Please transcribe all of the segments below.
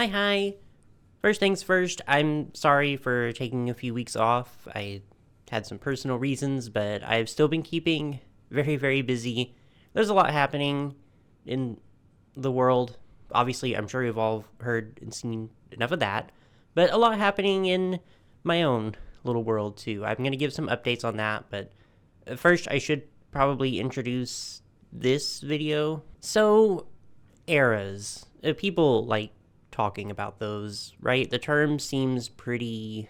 Hi. First things first, I'm sorry for taking a few weeks off. I had some personal reasons, but I've still been keeping very busy. There's a lot happening in the world. Obviously, I'm sure you've all heard and seen enough of that, but a lot happening in my own little world too. I'm going to give some updates on that, but first I should probably introduce this video. So, eras. People like talking about those, right? The term seems pretty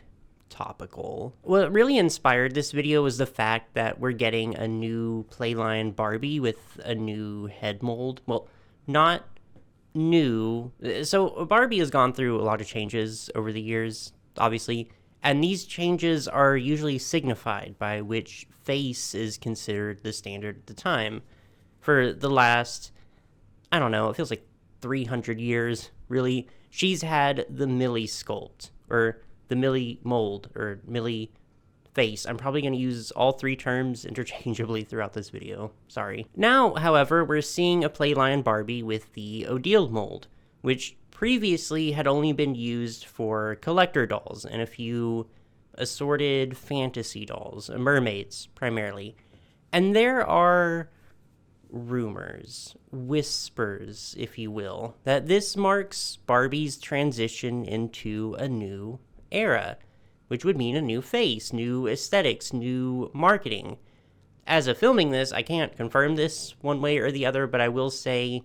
topical. What really inspired this video was the fact that we're getting a new Playline Barbie with a new head mold. Well, not new. So Barbie has gone through a lot of changes over the years, obviously, and these changes are usually signified by which face is considered the standard at the time. For the last, I don't know, it feels like 300 years, really, she's had the Millie sculpt, or the Millie mold, or Millie face. I'm probably going to use all three terms interchangeably throughout this video. Sorry. Now, however, we're seeing a Playline Barbie with the Odile mold, which previously had only been used for collector dolls and a few assorted fantasy dolls, mermaids primarily. And there are rumors, whispers, if you will, that this marks Barbie's transition into a new era, which would mean a new face, new aesthetics, new marketing. As of filming this, I can't confirm this one way or the other, but I will say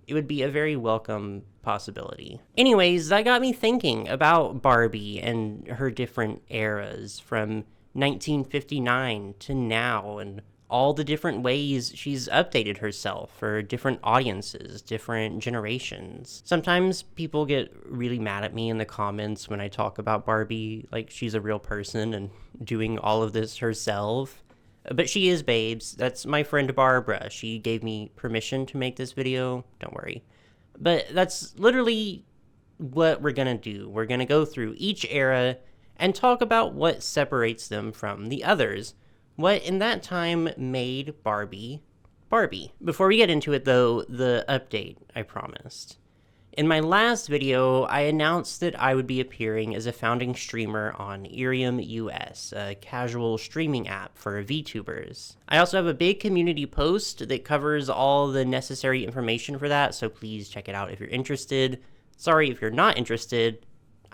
it would be a very welcome possibility. Anyways, that got me thinking about Barbie and her different eras from 1959 to now, and all the different ways she's updated herself for different audiences, different generations. Sometimes people get really mad at me in the comments when I talk about Barbie like she's a real person and doing all of this herself. But she is, babes. That's my friend Barbara. She gave me permission to make this video. Don't worry. But that's literally what we're gonna do. We're gonna go through each era and talk about what separates them from the others. What in that time made Barbie Barbie. Before we get into it though, the update I promised. In my last video, I announced that I would be appearing as a founding streamer on Irium US, a casual streaming app for VTubers. I also have a big community post that covers all the necessary information for that, so please check it out if you're interested. Sorry if you're not interested,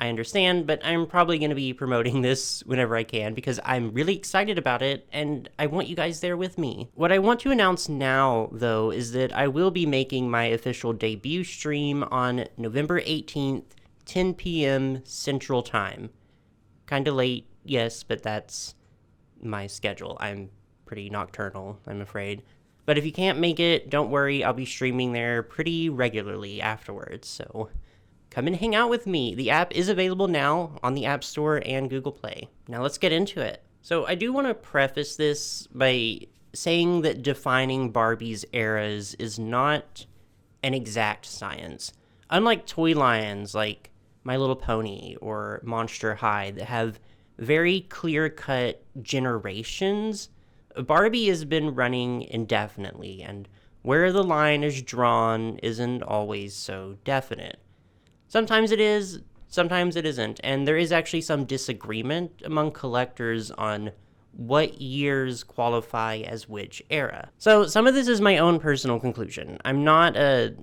I understand, but I'm probably going to be promoting this whenever I can because I'm really excited about it and I want you guys there with me. What I want to announce now, though, is that I will be making my official debut stream on November 18th, 10 p.m. Central Time. Kinda late, yes, but that's my schedule. I'm pretty nocturnal, I'm afraid. But if you can't make it, don't worry, I'll be streaming there pretty regularly afterwards, so come and hang out with me. The app is available now on the App Store and Google Play. Now let's get into it. So I do want to preface this by saying that defining Barbie's eras is not an exact science. Unlike toy lines like My Little Pony or Monster High that have very clear-cut generations, Barbie has been running indefinitely, and where the line is drawn isn't always so definite. Sometimes it is, sometimes it isn't, and there is actually some disagreement among collectors on what years qualify as which era. So some of this is my own personal conclusion. I'm not a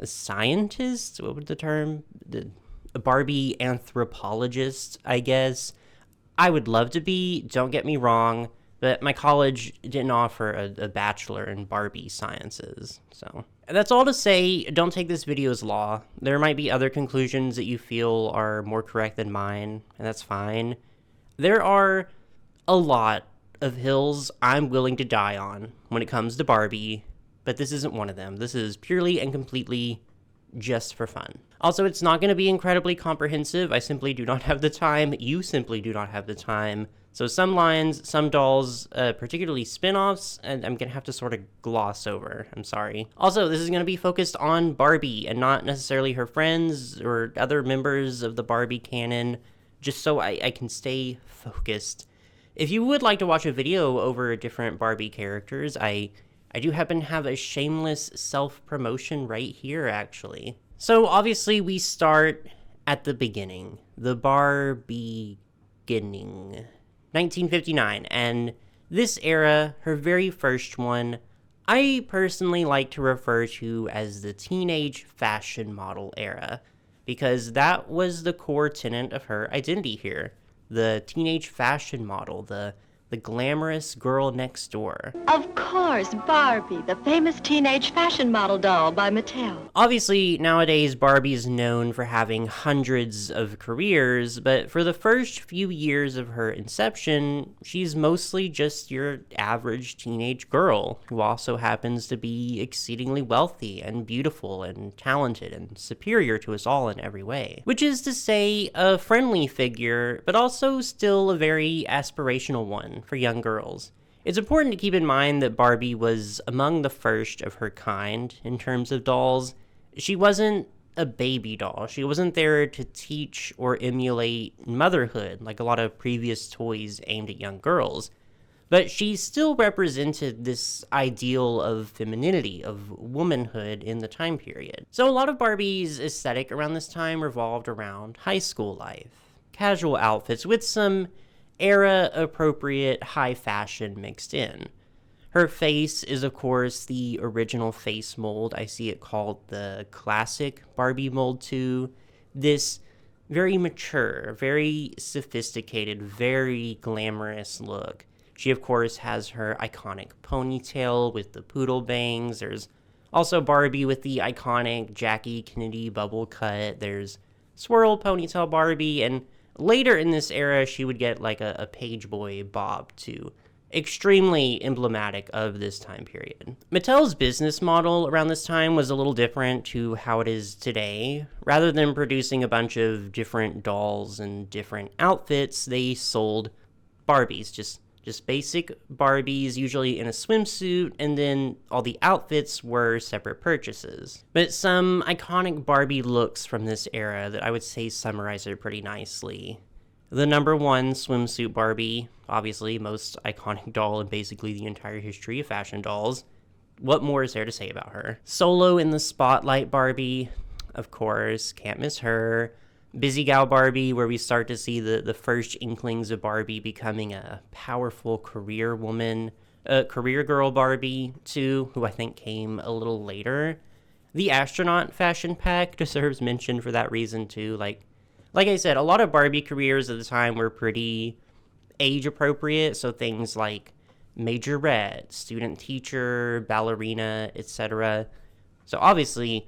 scientist, what would the term? A Barbie anthropologist, I guess. I would love to be, don't get me wrong, but my college didn't offer a bachelor in Barbie sciences, so. That's all to say, don't take this video as law. There might be other conclusions that you feel are more correct than mine, and that's fine. There are a lot of hills I'm willing to die on when it comes to Barbie, but this isn't one of them. This is purely and completely just for fun. Also, it's not going to be incredibly comprehensive. I simply do not have the time. You simply do not have the time. So some lines, some dolls, particularly spin-offs, and I'm going to have to sort of gloss over. I'm sorry. Also, this is going to be focused on Barbie and not necessarily her friends or other members of the Barbie canon, just so I can stay focused. If you would like to watch a video over different Barbie characters, I do happen to have a shameless self-promotion right here, actually. So obviously we start at the beginning, the Barbie beginning, 1959, and this era, her very first one, I personally like to refer to as the teenage fashion model era, because that was the core tenet of her identity here. The teenage fashion model, the glamorous girl next door. Of course, Barbie, the famous teenage fashion model doll by Mattel. Obviously, nowadays Barbie is known for having hundreds of careers, but for the first few years of her inception, she's mostly just your average teenage girl who also happens to be exceedingly wealthy and beautiful and talented and superior to us all in every way. Which is to say, a friendly figure, but also still a very aspirational one for young girls. It's important to keep in mind that Barbie was among the first of her kind in terms of dolls. She wasn't a baby doll. She wasn't there to teach or emulate motherhood like a lot of previous toys aimed at young girls. But she still represented this ideal of femininity, of womanhood in the time period. So a lot of Barbie's aesthetic around this time revolved around high school life. Casual outfits with some era-appropriate high fashion mixed in. Her face is, of course, the original face mold. I see it called the classic Barbie mold too. This very mature, very sophisticated, very glamorous look. She, of course, has her iconic ponytail with the poodle bangs. There's also Barbie with the iconic Jackie Kennedy bubble cut. There's swirl ponytail Barbie, and later in this era, she would get like a page boy bob too. Extremely emblematic of this time period. Mattel's business model around this time was a little different to how it is today. Rather than producing a bunch of different dolls and different outfits, they sold Barbies, just basic Barbies, usually in a swimsuit, and then all the outfits were separate purchases. But some iconic Barbie looks from this era that I would say summarize it pretty nicely. The number one swimsuit Barbie, obviously most iconic doll in basically the entire history of fashion dolls. What more is there to say about her? Solo in the Spotlight Barbie, of course, can't miss her. Busy Gal Barbie, where we start to see the first inklings of Barbie becoming a powerful career woman. Career Girl Barbie, too, who I think came a little later. The astronaut fashion pack deserves mention for that reason, too. Like I said, a lot of Barbie careers at the time were pretty age-appropriate, so things like majorette, student teacher, ballerina, etc. So obviously,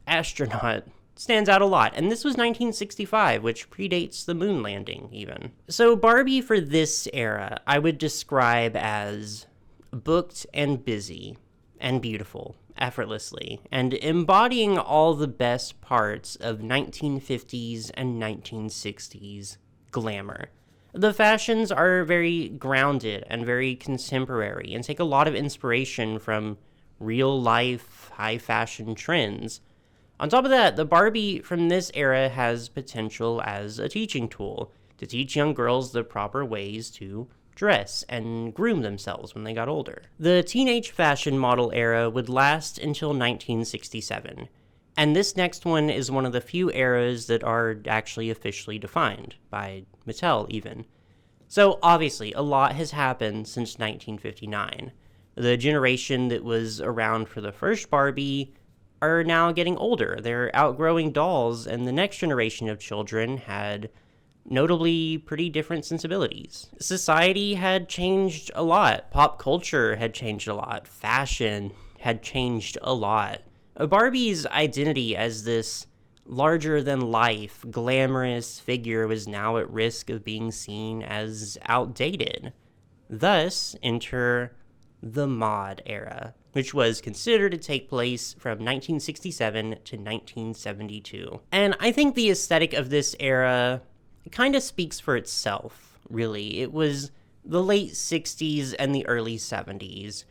astronaut stands out a lot, and this was 1965, which predates the moon landing, even. So Barbie for this era, I would describe as booked and busy and beautiful, effortlessly, and embodying all the best parts of 1950s and 1960s glamour. The fashions are very grounded and very contemporary, and take a lot of inspiration from real-life, high-fashion trends. On top of that, the Barbie from this era has potential as a teaching tool to teach young girls the proper ways to dress and groom themselves when they got older. The teenage fashion model era would last until 1967, and this next one is one of the few eras that are actually officially defined, by Mattel even. So obviously, a lot has happened since 1959. The generation that was around for the first Barbie are now getting older. They're outgrowing dolls, and the next generation of children had notably pretty different sensibilities. Society had changed a lot. Pop culture had changed a lot. Fashion had changed a lot. Barbie's identity as this larger-than-life, glamorous figure was now at risk of being seen as outdated. Thus, enter the mod era, which was considered to take place from 1967 to 1972. And I think the aesthetic of this era kind of speaks for itself, really. It was the late 60s and the early 70s.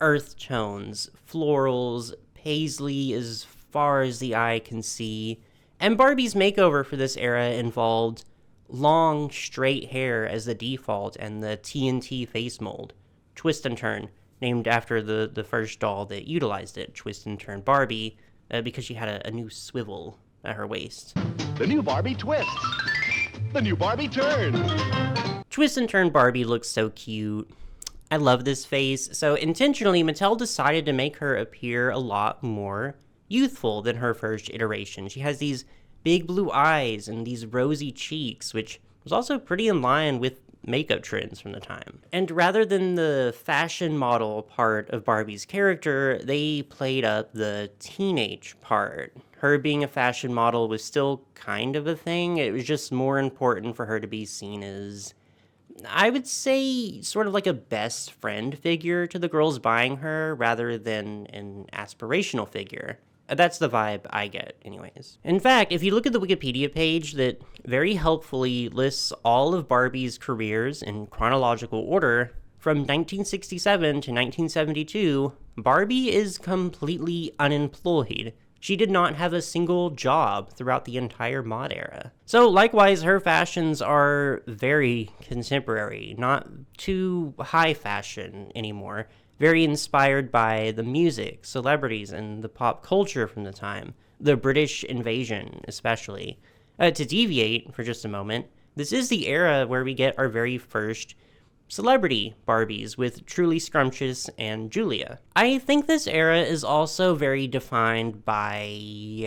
Earth tones, florals, paisley as far as the eye can see. And Barbie's makeover for this era involved long, straight hair as the default and the TNT face mold. Twist and Turn, named after the first doll that utilized it, Twist and Turn Barbie, because she had a new swivel at her waist. The new Barbie twists. The new Barbie turns. Twist and turn Barbie looks so cute. I love this face. So intentionally, Mattel decided to make her appear a lot more youthful than her first iteration. She has these big blue eyes and these rosy cheeks, which was also pretty in line with makeup trends from the time. And rather than the fashion model part of Barbie's character, they played up the teenage part. Her being a fashion model was still kind of a thing. It was just more important for her to be seen as, I would say, sort of like a best friend figure to the girls buying her rather than an aspirational figure. That's the vibe I get, anyways. In fact, if you look at the Wikipedia page that very helpfully lists all of Barbie's careers in chronological order, from 1967 to 1972, Barbie is completely unemployed. She did not have a single job throughout the entire mod era. So likewise, her fashions are very contemporary, not too high fashion anymore. Very inspired by the music, celebrities, and the pop culture from the time. The British invasion, especially. To deviate for just a moment, this is the era where we get our very first celebrity Barbies with Truly Scrumptious and Julia. I think this era is also very defined by,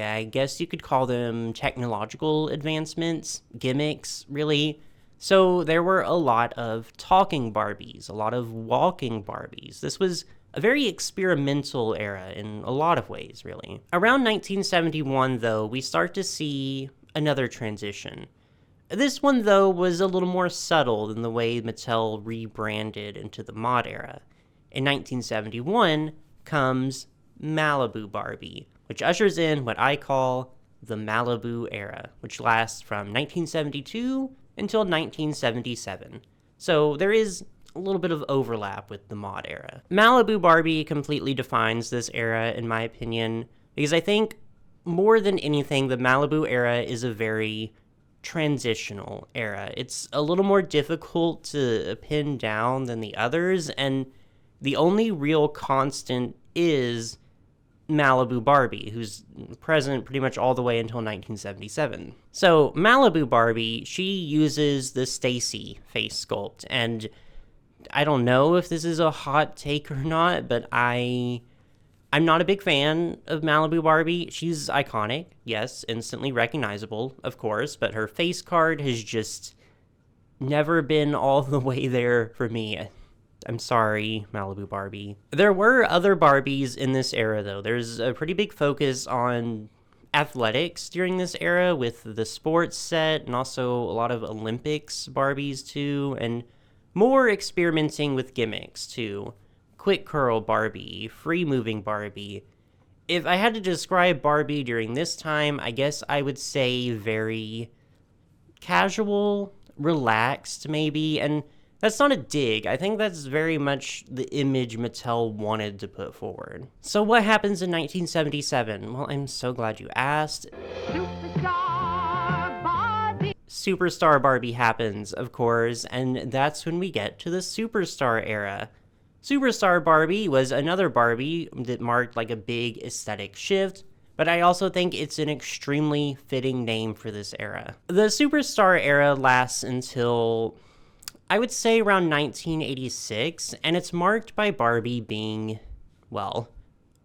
I guess you could call them technological advancements, gimmicks, really. So there were a lot of talking Barbies, a lot of walking Barbies. This was a very experimental era in a lot of ways, really. Around 1971, though, we start to see another transition. This one, though, was a little more subtle than the way Mattel rebranded into the mod era. In 1971 comes Malibu Barbie, which ushers in what I call the Malibu era, which lasts from 1972 until 1977. So there is a little bit of overlap with the mod era. Malibu Barbie completely defines this era, in my opinion, because I think more than anything, the Malibu era is a very transitional era. It's a little more difficult to pin down than the others, and the only real constant is Malibu Barbie, who's present pretty much all the way until 1977. So Malibu Barbie, she uses the Stacy face sculpt, and I don't know if this is a hot take or not, but I'm not a big fan of Malibu Barbie. She's iconic, yes, instantly recognizable, of course, but her face card has just never been all the way there for me. I'm sorry, Malibu Barbie. There were other Barbies in this era, though. There's a pretty big focus on athletics during this era with the sports set and also a lot of Olympics Barbies, too, and more experimenting with gimmicks, too. Quick curl Barbie, free moving Barbie. If I had to describe Barbie during this time, I guess I would say very casual, relaxed, maybe, and that's not a dig. I think that's very much the image Mattel wanted to put forward. So what happens in 1977? Well, I'm so glad you asked. Superstar Barbie. Superstar Barbie happens, of course, and that's when we get to the Superstar era. Superstar Barbie was another Barbie that marked like a big aesthetic shift, but I also think it's an extremely fitting name for this era. The Superstar era lasts until, I would say, around 1986, and it's marked by Barbie being, well,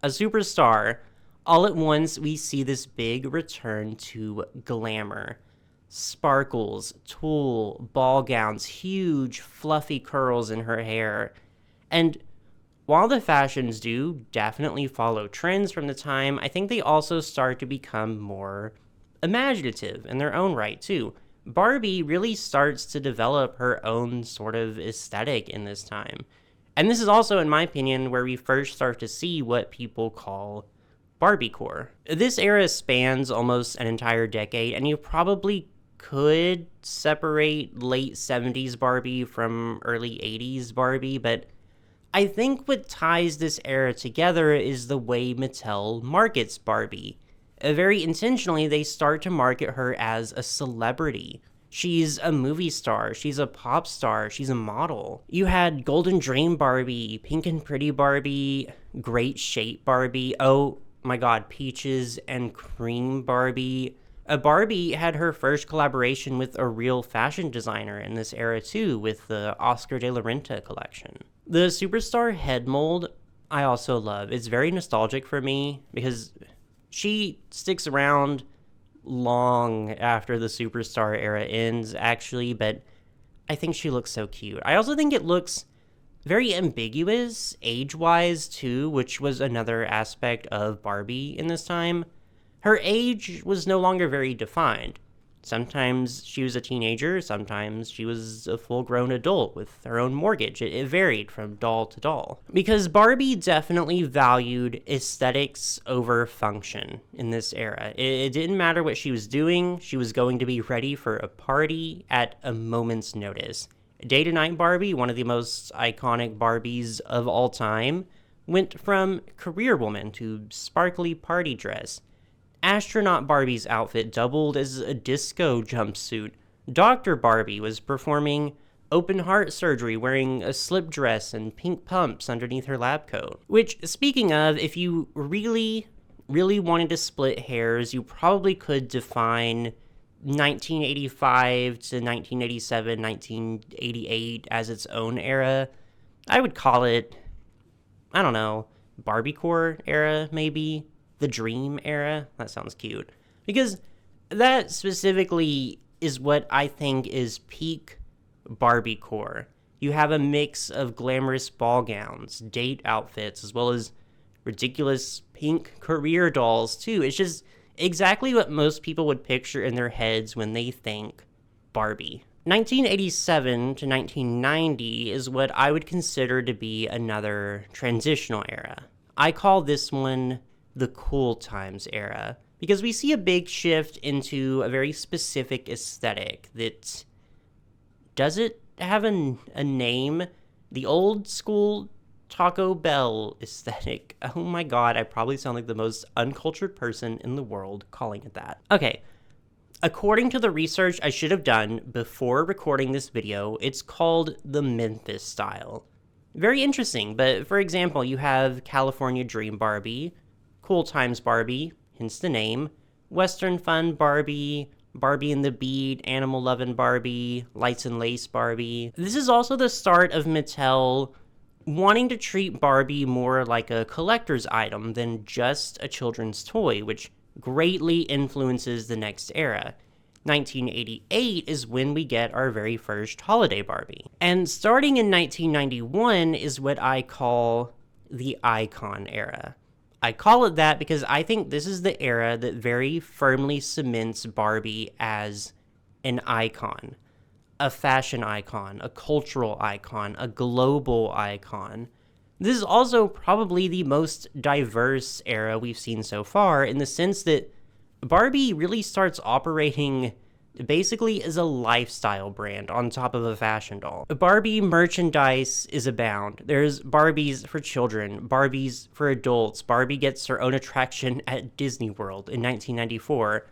a superstar. All at once, we see this big return to glamour. Sparkles, tulle, ball gowns, huge fluffy curls in her hair. And while the fashions do definitely follow trends from the time, I think they also start to become more imaginative in their own right, too. Barbie really starts to develop her own sort of aesthetic in this time. And this is also, in my opinion, where we first start to see what people call Barbiecore. This era spans almost an entire decade, and you probably could separate late 70s Barbie from early 80s Barbie, but I think what ties this era together is the way Mattel markets Barbie. Very intentionally, they start to market her as a celebrity. She's a movie star, she's a pop star, she's a model. You had Golden Dream Barbie, Pink and Pretty Barbie, Great Shape Barbie. Oh, my god, Peaches and Cream Barbie. Barbie had her first collaboration with a real fashion designer in this era too, with the Oscar de la Renta collection. The Superstar head mold I also love. It's very nostalgic for me because she sticks around long after the Superstar era ends, actually, but I think she looks so cute. I also think it looks very ambiguous age-wise too, which was another aspect of Barbie in this time. Her age was no longer very defined. Sometimes she was a teenager, sometimes she was a full-grown adult with her own mortgage. It varied from doll to doll. Because Barbie definitely valued aesthetics over function in this era. It didn't matter what she was doing, she was going to be ready for a party at a moment's notice. Day to Night Barbie, one of the most iconic Barbies of all time, went from career woman to sparkly party dress. Astronaut Barbie's outfit doubled as a disco jumpsuit. Dr. Barbie was performing open heart surgery wearing a slip dress and pink pumps underneath her lab coat. Which, speaking of, if you really wanted to split hairs, you probably could define 1985 to 1987, 1988 as its own era. I would call it, I don't know, Barbiecore era, maybe? The Dream era? That sounds cute. Because that specifically is what I think is peak Barbiecore. You have a mix of glamorous ball gowns, date outfits, as well as ridiculous pink career dolls, too. It's just exactly what most people would picture in their heads when they think Barbie. 1987 to 1990 is what I would consider to be another transitional era. I call this one the Cool Times era, because we see a big shift into a very specific aesthetic that, does it have a name? The old school Taco Bell aesthetic. Oh my god, I probably sound like the most uncultured person in the world calling it that. Okay, according to the research I should have done before recording this video, it's called the Memphis style. Very interesting, but for example, you have California Dream Barbie, Cool Times Barbie, hence the name, Western Fun Barbie, Barbie and the Beat, Animal Lovin' Barbie, Lights and Lace Barbie. This is also the start of Mattel wanting to treat Barbie more like a collector's item than just a children's toy, which greatly influences the next era. 1988 is when we get our very first holiday Barbie. And starting in 1991 is what I call the icon era. I call it that because I think this is the era that very firmly cements Barbie as an icon. A fashion icon, a cultural icon, a global icon. This is also probably the most diverse era we've seen so far, in the sense that Barbie really starts operating basically as a lifestyle brand on top of a fashion doll. Barbie merchandise is abound. There's Barbies for children, Barbies for adults. Barbie gets her own attraction at Disney World in 1994.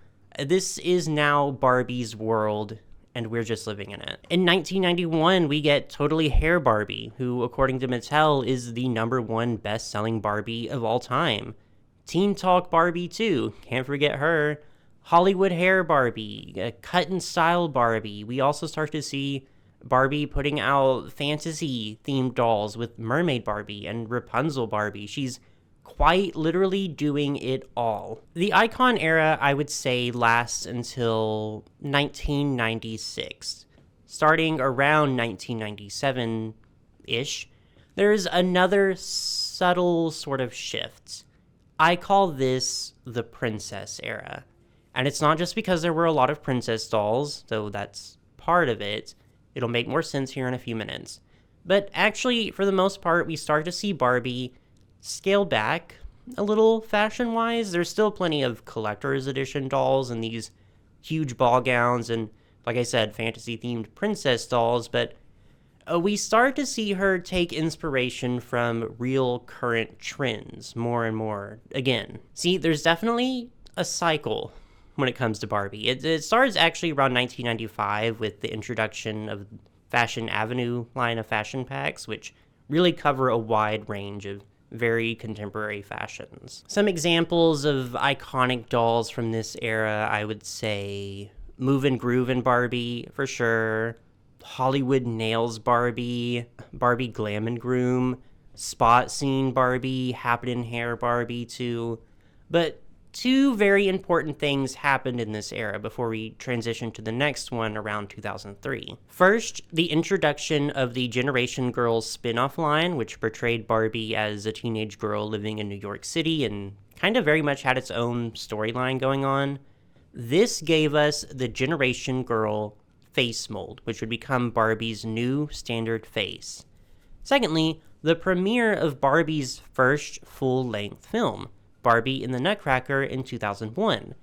This is now Barbie's world, and we're just living in it. In 1991, we get Totally Hair Barbie, who, according to Mattel, is the #1 best-selling Barbie of all time. Teen Talk Barbie, too. Can't forget her. Hollywood Hair Barbie, Cut and Style Barbie. We also start to see Barbie putting out fantasy-themed dolls with Mermaid Barbie and Rapunzel Barbie. She's quite literally doing it all. The icon era, I would say, lasts until 1996. Starting around 1997-ish, there's another subtle sort of shift. I call this the princess era. And it's not just because there were a lot of princess dolls, though that's part of it. It'll make more sense here in a few minutes. But actually, for the most part, we start to see Barbie scale back a little fashion-wise. There's still plenty of collector's edition dolls and these huge ball gowns and, like I said, fantasy-themed princess dolls, but we start to see her take inspiration from real current trends more and more again. See, there's definitely a cycle when it comes to Barbie. It starts actually around 1995 with the introduction of Fashion Avenue line of fashion packs, which really cover a wide range of very contemporary fashions. Some examples of iconic dolls from this era, I would say Move and Groove and Barbie, for sure. Hollywood Nails Barbie, Barbie Glam and Groom, Spot Scene Barbie, Happening Hair Barbie too. But two very important things happened in this era before we transitioned to the next one around 2003. First, the introduction of the Generation Girls spin-off line, which portrayed Barbie as a teenage girl living in New York City and kind of very much had its own storyline going on. This gave us the Generation Girl face mold, which would become Barbie's new standard face. Secondly, the premiere of Barbie's first full-length film, Barbie in the Nutcracker, in 2001.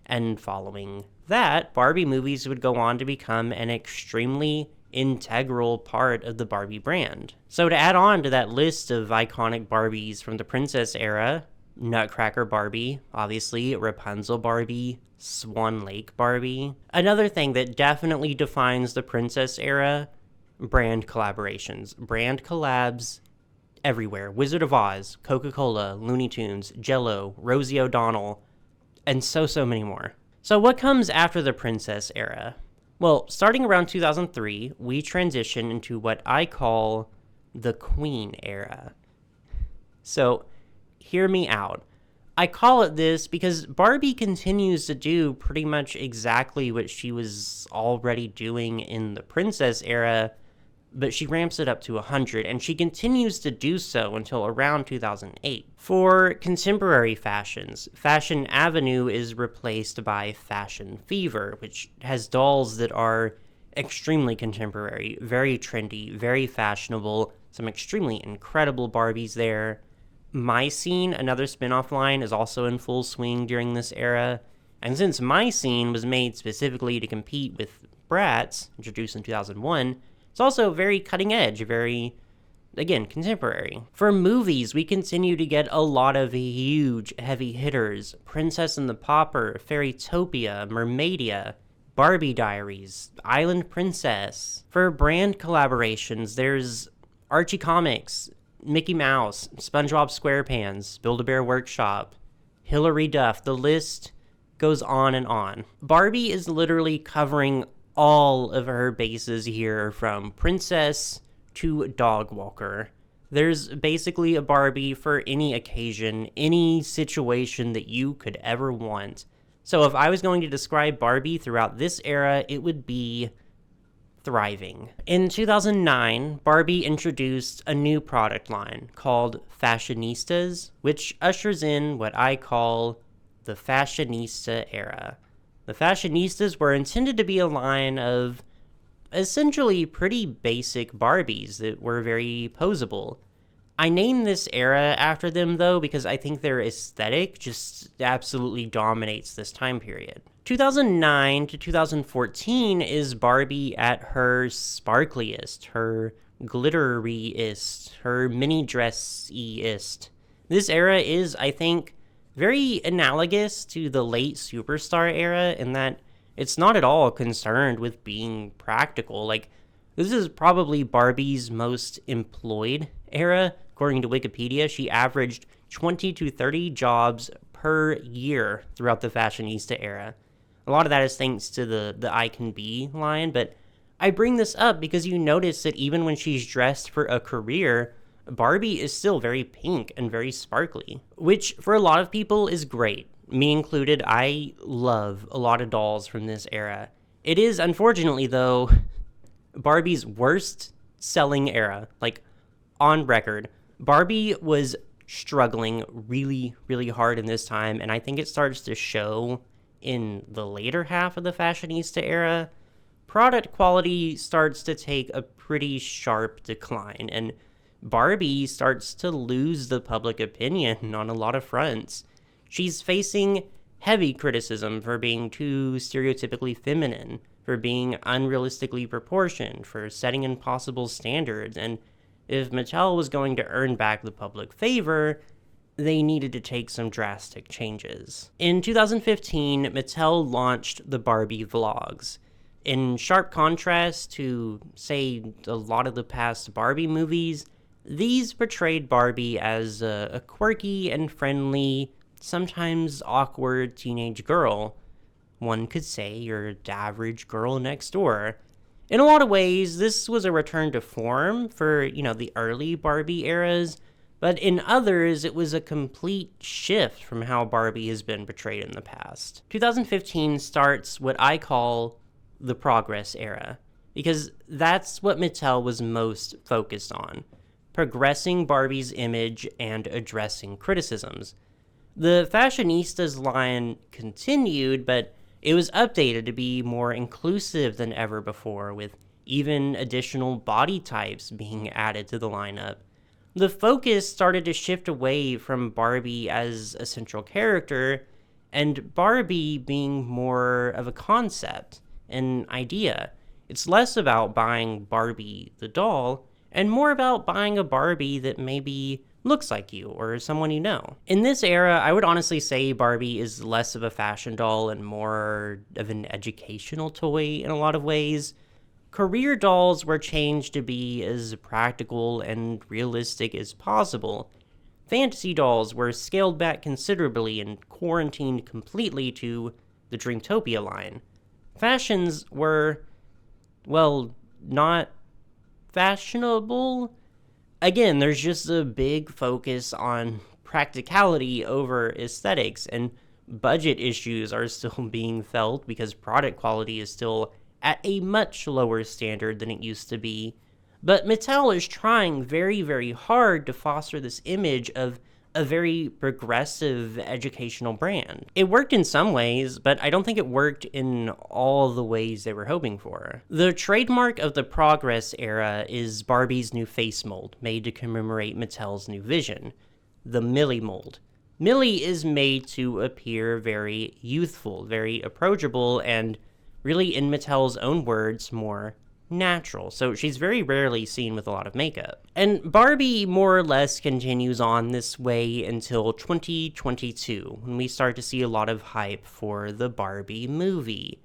And following that, Barbie movies would go on to become an extremely integral part of the Barbie brand. So to add on to that list of iconic Barbies from the princess era, Nutcracker Barbie, obviously, Rapunzel Barbie, Swan Lake Barbie. Another thing that definitely defines the princess era, brand collaborations. Brand collabs everywhere. Wizard of Oz, Coca-Cola, Looney Tunes, Jell-O, Rosie O'Donnell, and so many more. So what comes after the princess era? Well, starting around 2003, we transition into what I call the Queen era. So hear me out. I call it this because Barbie continues to do pretty much exactly what she was already doing in the princess era, but she ramps it up to 100, and she continues to do so until around 2008. For contemporary fashions, Fashion Avenue is replaced by Fashion Fever, which has dolls that are extremely contemporary, very trendy, very fashionable, some extremely incredible Barbies there. My Scene, another spin-off line, is also in full swing during this era, and since My Scene was made specifically to compete with Bratz, introduced in 2001, it's also very cutting edge, very, again, contemporary. For movies, we continue to get a lot of huge heavy hitters. Princess and the Pauper, Fairytopia, Mermaidia, Barbie Diaries, Island Princess. For brand collaborations, there's Archie Comics, Mickey Mouse, SpongeBob SquarePants, Build-A-Bear Workshop, Hilary Duff. The list goes on and on. Barbie is literally covering all of her bases here, from princess to dog walker. There's basically a Barbie for any occasion, any situation that you could ever want. So if I was going to describe Barbie throughout this era, it would be thriving. In 2009, Barbie introduced a new product line called Fashionistas, which ushers in what I call the Fashionista era. The Fashionistas were intended to be a line of essentially pretty basic Barbies that were very posable. I named this era after them, though, because I think their aesthetic just absolutely dominates this time period. 2009 to 2014 is Barbie at her sparkliest, her glitteriest, her mini dress-iest. This era is, I think, very analogous to the late Superstar era in that it's not at all concerned with being practical. Like, this is probably Barbie's most employed era. According to Wikipedia, she averaged 20 to 30 jobs per year throughout the Fashionista era. A lot of that is thanks to the I Can Be line, but I bring this up because you notice that even when she's dressed for a career, Barbie is still very pink and very sparkly, which for a lot of people is great. Me included, I love a lot of dolls from this era. It is, unfortunately, though, Barbie's worst selling era, like, on record. Barbie was struggling really, really hard in this time, and I think it starts to show in the later half of the Fashionista era. Product quality starts to take a pretty sharp decline, and Barbie starts to lose the public opinion on a lot of fronts. She's facing heavy criticism for being too stereotypically feminine, for being unrealistically proportioned, for setting impossible standards, and if Mattel was going to earn back the public favor, they needed to take some drastic changes. In 2015, Mattel launched the Barbie vlogs. In sharp contrast to, say, a lot of the past Barbie movies, These portrayed Barbie as a quirky and friendly, sometimes awkward teenage girl. One could say your average girl next door. In a lot of ways, this was a return to form for, the early Barbie eras, but in others, it was a complete shift from how Barbie has been portrayed in the past. 2015 starts what I call the progress era, because that's what Mattel was most focused on, progressing Barbie's image and addressing criticisms. The Fashionistas line continued, but it was updated to be more inclusive than ever before, with even additional body types being added to the lineup. The focus started to shift away from Barbie as a central character, and Barbie being more of a concept, an idea. It's less about buying Barbie the doll, and more about buying a Barbie that maybe looks like you or someone you know. In this era, I would honestly say Barbie is less of a fashion doll and more of an educational toy in a lot of ways. Career dolls were changed to be as practical and realistic as possible. Fantasy dolls were scaled back considerably and quarantined completely to the Dreamtopia line. Fashions were, well, not fashionable. Again, there's just a big focus on practicality over aesthetics, and budget issues are still being felt because product quality is still at a much lower standard than it used to be. But Mattel is trying very, very hard to foster this image of a very progressive educational brand. It worked in some ways, but I don't think it worked in all the ways they were hoping for. The trademark of the Progress era is Barbie's new face mold, made to commemorate Mattel's new vision, the Millie mold. Millie is made to appear very youthful, very approachable, and really, in Mattel's own words, more natural, so she's very rarely seen with a lot of makeup. And Barbie more or less continues on this way until 2022, when we start to see a lot of hype for the Barbie movie.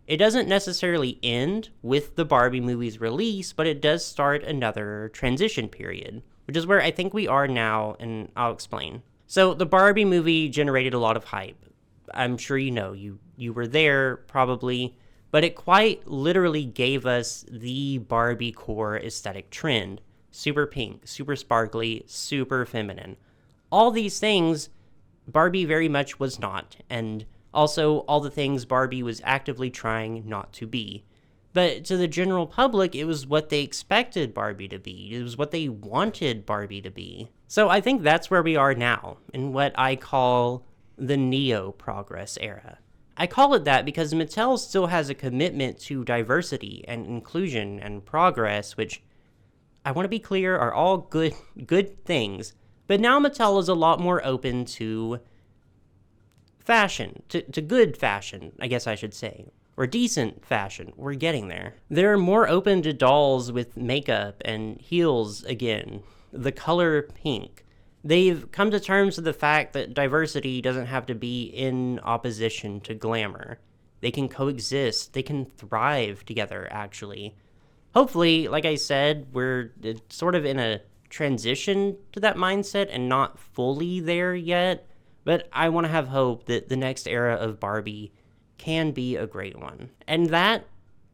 It doesn't necessarily end with the Barbie movie's release, but it does start another transition period, which is where I think we are now, and I'll explain. So the Barbie movie generated a lot of hype. I'm sure you know, you were there probably, but it quite literally gave us the Barbie core aesthetic trend. Super pink, super sparkly, super feminine. All these things Barbie very much was not, and also all the things Barbie was actively trying not to be. But to the general public, it was what they expected Barbie to be. It was what they wanted Barbie to be. So I think that's where we are now, in what I call the neo-progress era. I call it that because Mattel still has a commitment to diversity and inclusion and progress, which I want to be clear are all good things. But now Mattel is a lot more open to fashion, to good fashion, I guess I should say, or decent fashion. We're getting there. They're more open to dolls with makeup and heels again, the color pink. They've come to terms with the fact that diversity doesn't have to be in opposition to glamour. They can coexist. They can thrive together, actually. Hopefully, like I said, we're sort of in a transition to that mindset and not fully there yet, but I want to have hope that the next era of Barbie can be a great one. And that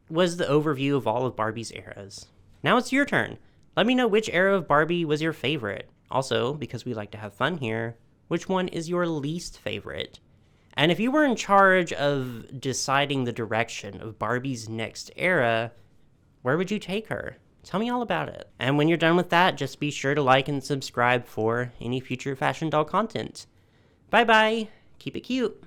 was the overview of all of Barbie's eras. Now it's your turn. Let me know which era of Barbie was your favorite. Also, because we like to have fun here, which one is your least favorite? And if you were in charge of deciding the direction of Barbie's next era, where would you take her? Tell me all about it. And when you're done with that, just be sure to like and subscribe for any future fashion doll content. Bye bye. Keep it cute.